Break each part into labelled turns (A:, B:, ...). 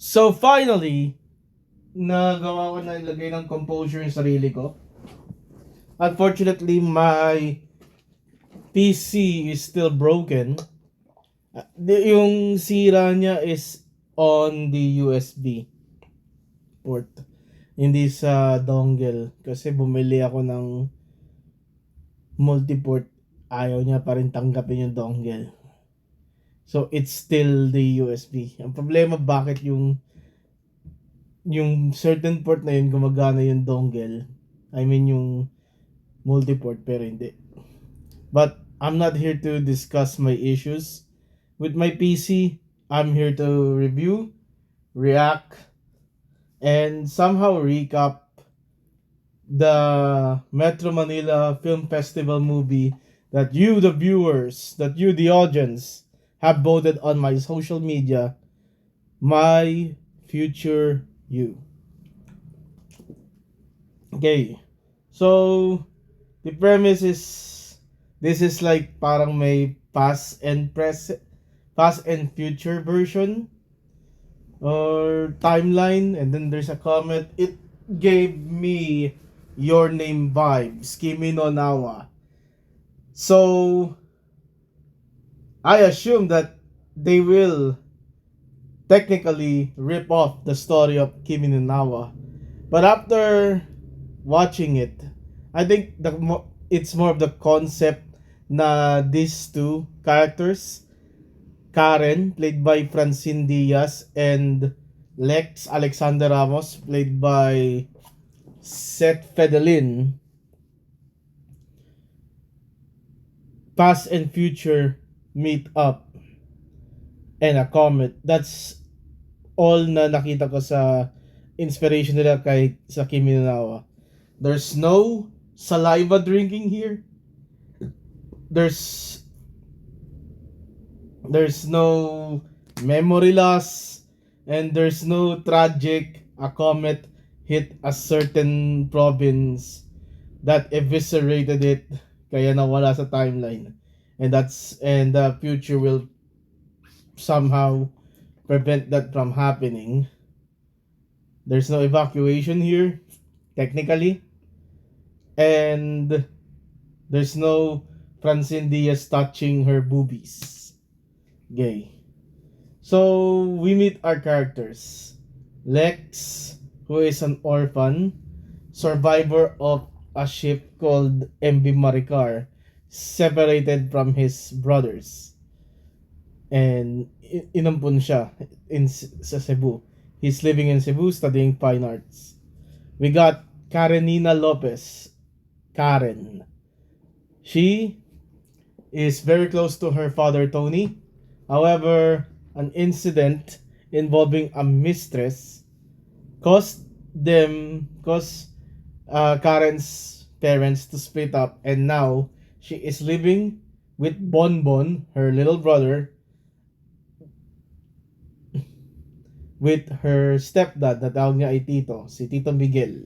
A: So finally, nagawa ko na ilagay ng composure yung sarili ko. Unfortunately, my PC is still broken. Yung sira niya is on the USB port, hindi sa dongle. Kasi bumili ako ng multi-port, ayaw niya pa rin tanggapin yung dongle. So it's still the USB. Ang problema, bakit yung certain port na yun gumagana yung dongle, I mean yung multi-port, pero hindi. But I'm not here to discuss my issues with my PC. I'm here to review, react, and somehow recap the Metro Manila Film Festival movie that you, the viewers, that you, the audience, have voted on my social media, My Future You. Okay, so the premise is this is like parang may past and future version or timeline, and then there's a comment. It gave me Your Name vibes, Kimi no Nawa. So I assume that they will technically rip off the story of Kimi no Nawa, but after watching it, I think it's more of the concept na these two characters, Karen, played by Francine Diaz, and Lex Alexander Ramos, played by Seth Fedelin, past and future meet up and a comet. That's all na nakita ko sa inspiration nila kay sa Kimi no Nawa. There's no saliva drinking here. There's no memory loss, and there's no tragic a comet hit a certain province that eviscerated it kaya nawala sa timeline, and the future will somehow prevent that from happening. There's no evacuation here technically, and there's no Francine Diaz touching her boobies. Gay. So we meet our characters. Lex, who is an orphan, survivor of a ship called MV Maricar, separated from his brothers. And inampun siya sa Cebu. He's living in Cebu studying fine arts. We got Karenina Lopez. Karen. She is very close to her father Tony. However, an incident involving a mistress caused Karen's parents to split up, and now she is living with Bonbon, her little brother, with her stepdad na tawag niya ay Tito, si Tito Miguel.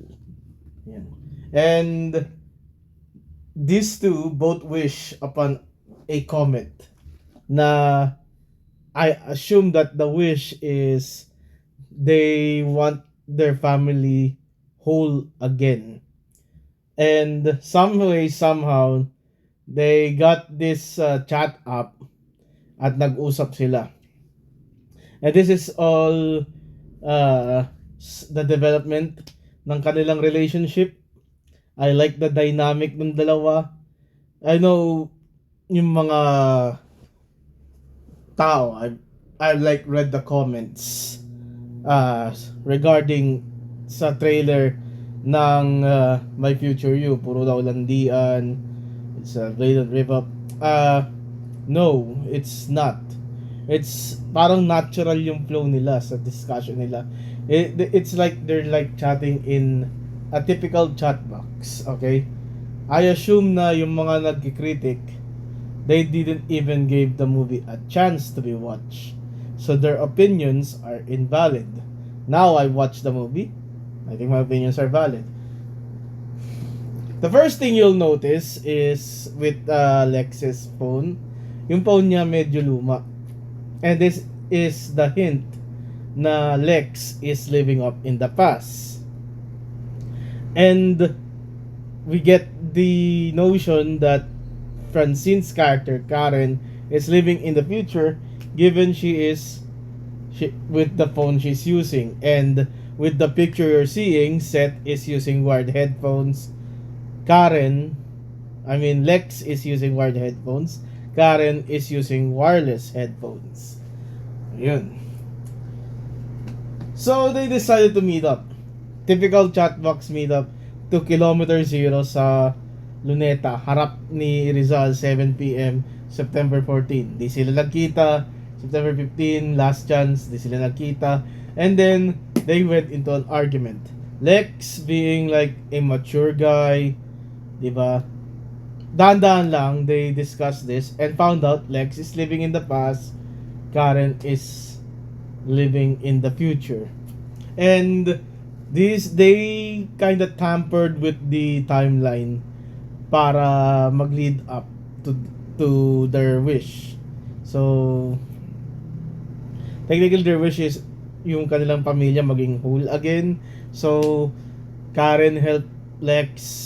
A: Yan. And these two both wish upon a comet na I assume that the wish is they want their family whole again. And some way, somehow, they got this chat app at nag-usap sila. And this is all the development ng kanilang relationship. I like the dynamic ng dalawa. I know yung mga tao, I like read the comments regarding sa trailer ng My Future You. Puro daw landian. It's a blatant rip up. No, it's not. It's parang natural yung flow nila sa discussion nila. It's like they're like chatting in a typical chat box, okay? I assume na yung mga nagkikritik, they didn't even give the movie a chance to be watched. So their opinions are invalid. Now I watched the movie, I think my opinions are valid. The first thing you'll notice is with Lex's phone, yung phone niya medyo luma. And this is the hint na Lex is living up in the past. And we get the notion that Francine's character, Karen, is living in the future given with the phone she's using. And with the picture you're seeing, Seth is using wired headphones. Lex is using wired headphones. Karen is using wireless headphones. Yun. So they decided to meet up. Typical chatbox meetup to Kilometer Zero sa Luneta, harap ni Rizal, 7 p.m. September 14. Di sila nagkita. September 15, last chance, di sila nagkita. And then they went into an argument. Lex being like a mature guy, di ba? Dahan-dahan lang, they discussed this and found out Lex is living in the past, Karen is living in the future. And they kind of tampered with the timeline para mag-lead up to their wish. So technically their wish is yung kanilang pamilya maging whole again. So Karen helped Lex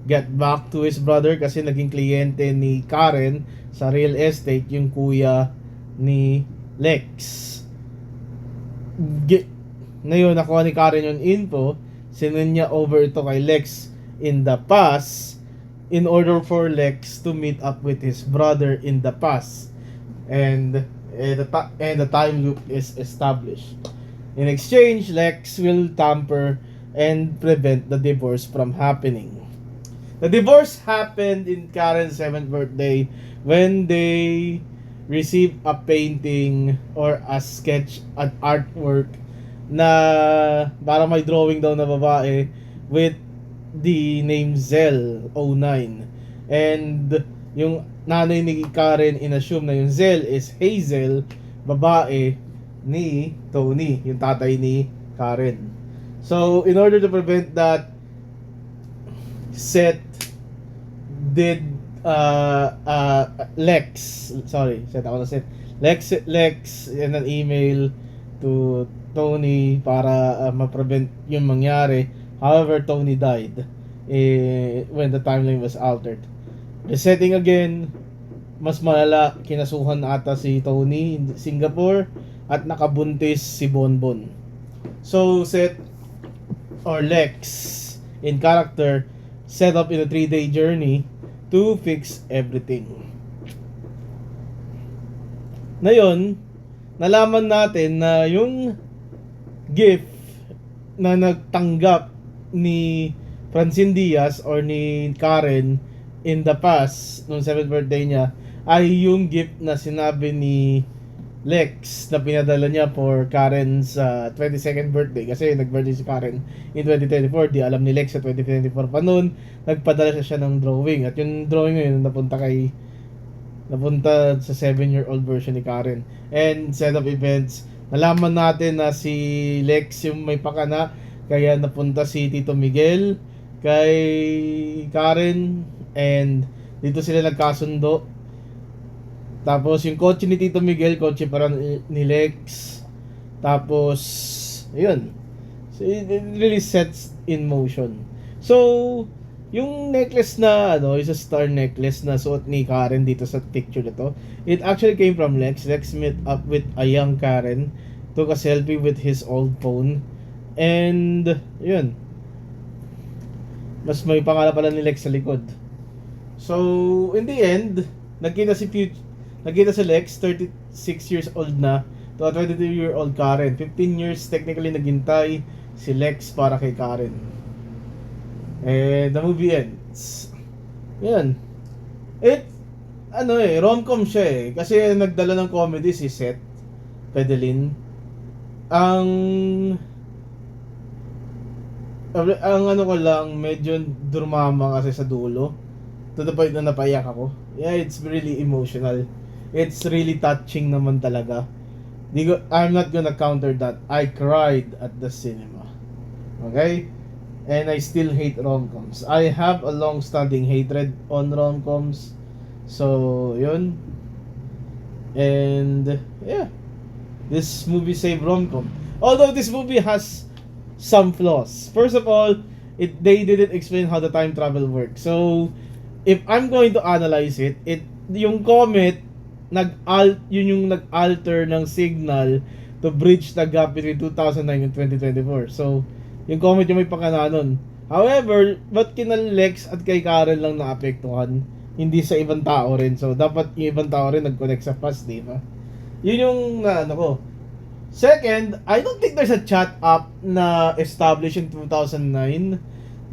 A: get back to his brother kasi naging kliyente ni Karen sa real estate yung kuya ni Lex. Ngayon nakuha ni Karen yung info, sinend niya over ito kay Lex in the past in order for Lex to meet up with his brother in the past. And the time loop is established. In exchange, Lex will tamper and prevent the divorce from happening. The divorce happened in Karen's 7th birthday when they received a painting or a sketch, an artwork na para may drawing daw na babae with the name Zell 09. And yung nanay ni Karen inassume na yung Zell is Hazel, babae ni Tony, yung tatay ni Karen. So in order to prevent that, Seth did Lex in an email to Tony para ma-prevent yung mangyari. However, Tony died when the timeline was altered. Resetting again, mas malala, kinasuhan ata si Tony in Singapore at nakabuntis si Bonbon. So Seth or Lex in character set up in a 3-day journey to fix everything. Ngayon, nalaman natin na yung gift na nagtanggap ni Francine Diaz or ni Karen in the past, nung 7th birthday niya, ay yung gift na sinabi ni Lex na pinadala niya for Karen's 22nd birthday. Kasi nag-birthday si Karen in 2024. Di alam ni Lex sa 2024 pa noon. Nagpadala siya ng drawing. At yung drawing ngayon napunta sa 7-year-old version ni Karen. And set of events, nalaman natin na si Lex yung may pakana. Kaya napunta si Tito Miguel kay Karen. And dito sila nagkasundo. Tapos yung kotse ni Tito Miguel, kotse para ni Lex. Tapos ayun. So it really sets in motion. So yung necklace na is a star necklace na suot ni Karen dito sa picture na to. It actually came from Lex. Lex met up with a young Karen, took a selfie with his old phone. And yun. Mas may pangalan pala ni Lex sa likod. So in the end, Nagkita si Lex, 36 years old na, to a 22-year-old Karen. 15 years technically naghintay si Lex para kay Karen. And the movie ends. Yan. Rom-com siya kasi nagdala ng comedy si Seth Pedelin. Ang ko lang, medyo drumama kasi sa dulo. To the point na napaiyak ako. Yeah, it's really emotional. It's really touching naman talaga. I'm not gonna counter that. I cried at the cinema. Okay? And I still hate rom-coms. I have a long-standing hatred on rom-coms. So, yun. And, yeah. This movie saved rom-com. Although this movie has some flaws. First of all, they didn't explain how the time travel works. So, if I'm going to analyze it, yung comet yun yung nag-alter ng signal to bridge the gap between 2009 and 2024. So, yung comet yung may pakana nun. However, ba't kina Lex at kay Karen lang naapektuhan? Hindi sa ibang tao rin. So, dapat yung ibang tao rin nag-connect sa past, di ba? Yun yung ano ko. Second, I don't think there's a chat app na established in 2009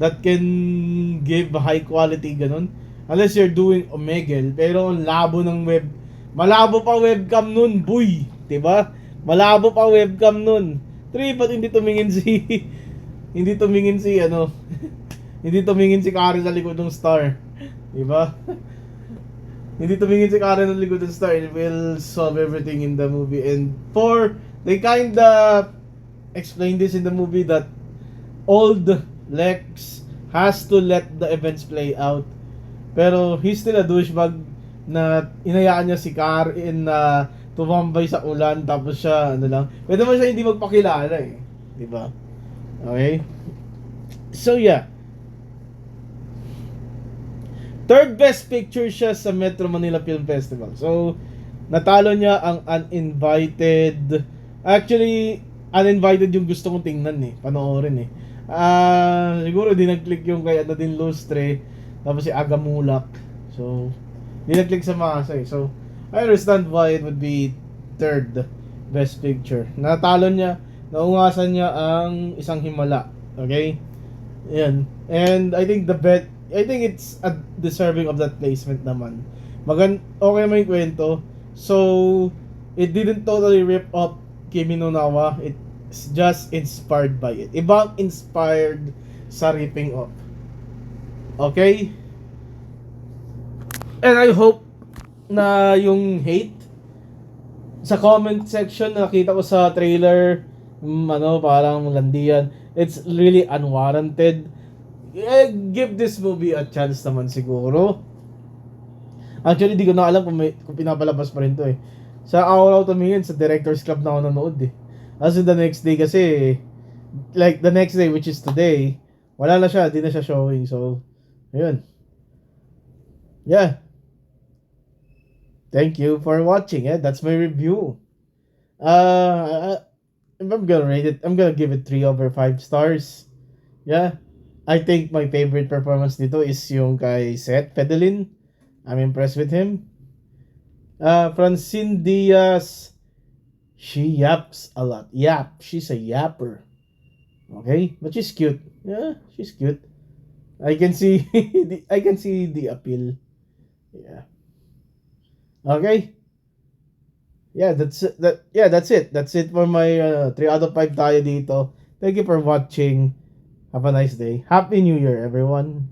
A: that can give high quality ganun. Unless you're doing Omegle. Pero ang labo ng web. Malabo pa webcam nun, boy. Diba? Malabo pa webcam nun. 3, ba't hindi tumingin si... hindi tumingin si ano... hindi tumingin si Karen sa likod ng star. Diba? Hindi tumingin si Karen ng likod ng star. It will solve everything in the movie. And 4, they kinda explain this in the movie that old Lex has to let the events play out. Pero he's still a douchebag na inayaan niya si Karen na tumambay sa ulan tapos siya ano lang. Pwede naman siya hindi magpakilala eh. 'Di ba? Okay? So yeah. Third best picture siya sa Metro Manila Film Festival. So natalo niya ang uninvited. Actually, uninvited yung gusto kong tingnan eh. Panoorin eh. Siguro di nag-click yung kay Nadine Lustre tapos si Aga Mulak. So, di nag-click sa Masa eh. So, I understand why it would be third best picture. Natalo niya, naungasan niya ang Isang Himala. Okay? Yan. And I think it's a deserving of that placement naman. Okay naman yung kwento. So, it didn't totally rip off Kimi no Nawa. It's just inspired by it. Ibang inspired sa ripping off. Okay? And I hope na yung hate sa comment section nakita ko sa trailer, parang landian. It's really unwarranted. Give this movie a chance naman siguro. Actually, di ko na alam kung pinapalabas pa rin to eh. Sa araw tumingin, sa Directors Club na ako nanood eh. As in the next day kasi, like the next day which is today, wala na siya, di na siya showing. So, ayun. Yeah. Thank you for watching. That's my review. If I'm gonna rate it, I'm gonna give it 3 over 5 stars. Yeah. I think my favorite performance dito is yung kay Seth Fedelin. I'm impressed with him. Francine Diaz, she yaps a lot. She's a yapper. Okay, but she's cute. Yeah, she's cute. I can see I can see the appeal. Yeah. Okay. Yeah, that's it. That's it for my 3 out of 5 tayo dito. Thank you for watching. Have a nice day. Happy New Year, everyone.